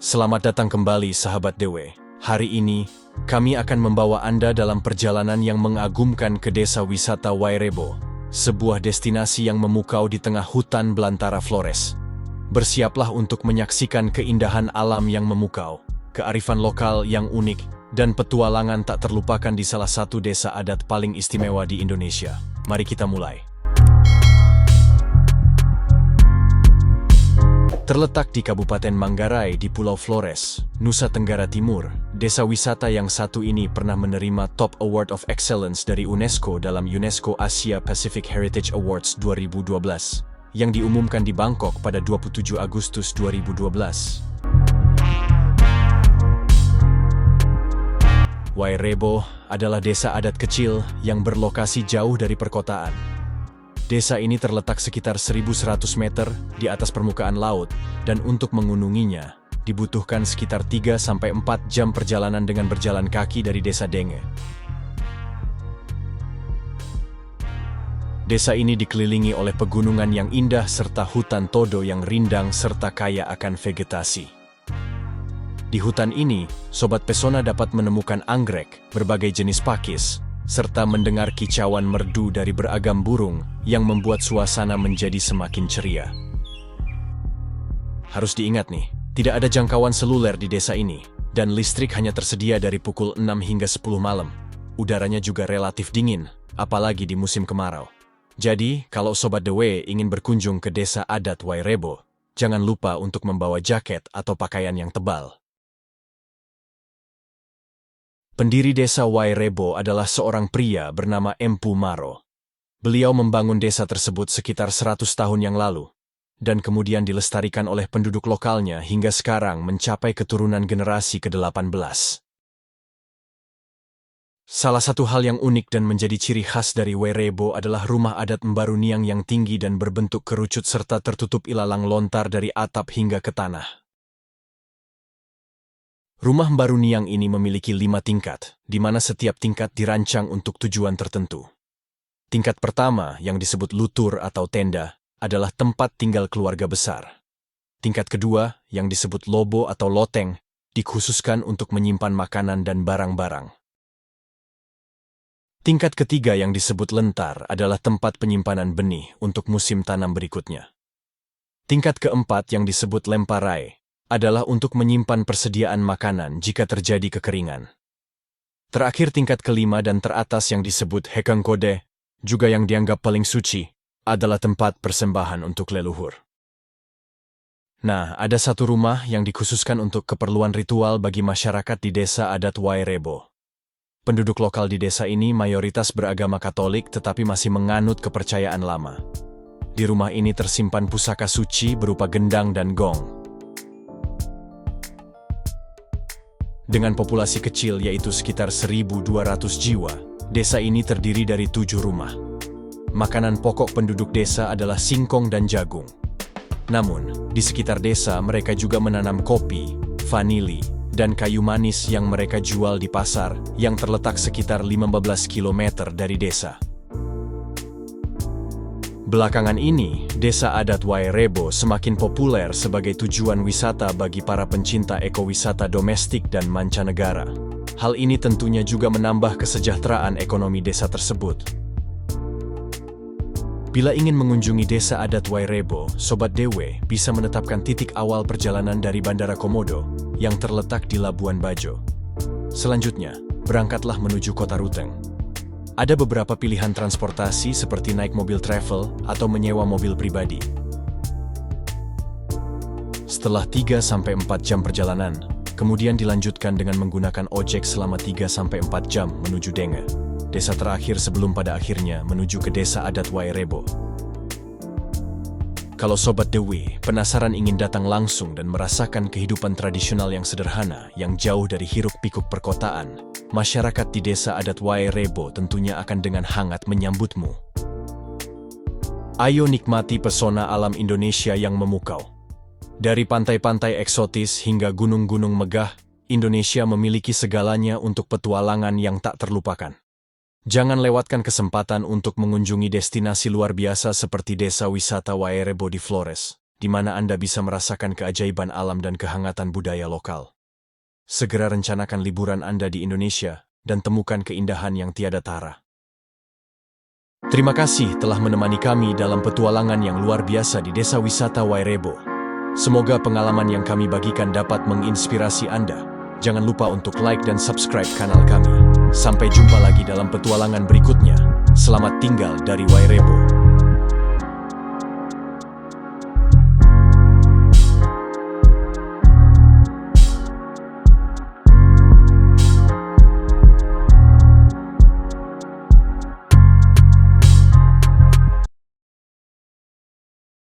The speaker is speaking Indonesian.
Selamat datang kembali sahabat Dewe. Hari ini, kami akan membawa Anda dalam perjalanan yang mengagumkan ke desa wisata Wairebo, sebuah destinasi yang memukau di tengah hutan belantara Flores. Bersiaplah untuk menyaksikan keindahan alam yang memukau, kearifan lokal yang unik, dan petualangan tak terlupakan di salah satu desa adat paling istimewa di Indonesia. Mari kita mulai. Terletak di Kabupaten Manggarai di Pulau Flores, Nusa Tenggara Timur, desa wisata yang satu ini pernah menerima Top Award of Excellence dari UNESCO dalam UNESCO Asia Pacific Heritage Awards 2012, yang diumumkan di Bangkok pada 27 Agustus 2012. Wairebo adalah desa adat kecil yang berlokasi jauh dari perkotaan. Desa ini terletak sekitar 1.100 meter di atas permukaan laut, dan untuk mengunjunginya, dibutuhkan sekitar 3-4 jam perjalanan dengan berjalan kaki dari desa Denge. Desa ini dikelilingi oleh pegunungan yang indah serta hutan todo yang rindang serta kaya akan vegetasi. Di hutan ini, Sobat Pesona dapat menemukan anggrek, berbagai jenis pakis, serta mendengar kicauan merdu dari beragam burung yang membuat suasana menjadi semakin ceria. Harus diingat nih, tidak ada jangkauan seluler di desa ini, dan listrik hanya tersedia dari pukul 6 hingga 10 malam. Udaranya juga relatif dingin, apalagi di musim kemarau. Jadi, kalau Sobat Dewe ingin berkunjung ke desa adat Wairebo, jangan lupa untuk membawa jaket atau pakaian yang tebal. Pendiri desa Wairebo adalah seorang pria bernama Empu Maro. Beliau membangun desa tersebut sekitar 100 tahun yang lalu, dan kemudian dilestarikan oleh penduduk lokalnya hingga sekarang mencapai keturunan generasi ke-18. Salah satu hal yang unik dan menjadi ciri khas dari Wairebo adalah rumah adat Mbaruniang yang tinggi dan berbentuk kerucut serta tertutup ilalang lontar dari atap hingga ke tanah. Rumah Mbaruniang ini memiliki 5 tingkat, di mana setiap tingkat dirancang untuk tujuan tertentu. Tingkat pertama, yang disebut lutur atau tenda, adalah tempat tinggal keluarga besar. Tingkat kedua, yang disebut lobo atau loteng, dikhususkan untuk menyimpan makanan dan barang-barang. Tingkat ketiga yang disebut lentar adalah tempat penyimpanan benih untuk musim tanam berikutnya. Tingkat keempat yang disebut lemparai adalah untuk menyimpan persediaan makanan jika terjadi kekeringan. Terakhir tingkat kelima dan teratas yang disebut Hekangkode, juga yang dianggap paling suci, adalah tempat persembahan untuk leluhur. Nah, ada satu rumah yang dikhususkan untuk keperluan ritual bagi masyarakat di desa adat Wairebo. Penduduk lokal di desa ini mayoritas beragama Katolik tetapi masih menganut kepercayaan lama. Di rumah ini tersimpan pusaka suci berupa gendang dan gong. Dengan populasi kecil yaitu sekitar 1.200 jiwa, desa ini terdiri dari 7 rumah. Makanan pokok penduduk desa adalah singkong dan jagung. Namun, di sekitar desa mereka juga menanam kopi, vanili, dan kayu manis yang mereka jual di pasar yang terletak sekitar 15 km dari desa. Belakangan ini, desa adat Wairebo semakin populer sebagai tujuan wisata bagi para pencinta ekowisata domestik dan mancanegara. Hal ini tentunya juga menambah kesejahteraan ekonomi desa tersebut. Bila ingin mengunjungi desa adat Wairebo, Sobat Dewe bisa menetapkan titik awal perjalanan dari Bandara Komodo yang terletak di Labuan Bajo. Selanjutnya, berangkatlah menuju kota Ruteng. Ada beberapa pilihan transportasi seperti naik mobil travel atau menyewa mobil pribadi. Setelah 3-4 jam perjalanan, kemudian dilanjutkan dengan menggunakan ojek selama 3-4 jam menuju Denge, desa terakhir sebelum pada akhirnya menuju ke desa adat Wairebo. Kalau Sobat Dewi penasaran ingin datang langsung dan merasakan kehidupan tradisional yang sederhana yang jauh dari hiruk-pikuk perkotaan, masyarakat di desa adat Wairebo tentunya akan dengan hangat menyambutmu. Ayo nikmati pesona alam Indonesia yang memukau. Dari pantai-pantai eksotis hingga gunung-gunung megah, Indonesia memiliki segalanya untuk petualangan yang tak terlupakan. Jangan lewatkan kesempatan untuk mengunjungi destinasi luar biasa seperti desa wisata Wairebo di Flores. di mana Anda bisa merasakan keajaiban alam dan kehangatan budaya lokal. Segera rencanakan liburan Anda di Indonesia dan temukan keindahan yang tiada tara. Terima kasih telah menemani kami dalam petualangan yang luar biasa di Desa Wisata Wairebo. Semoga pengalaman yang kami bagikan dapat menginspirasi Anda. Jangan lupa untuk like dan subscribe kanal kami. Sampai jumpa lagi dalam petualangan berikutnya. Selamat tinggal dari Wairebo.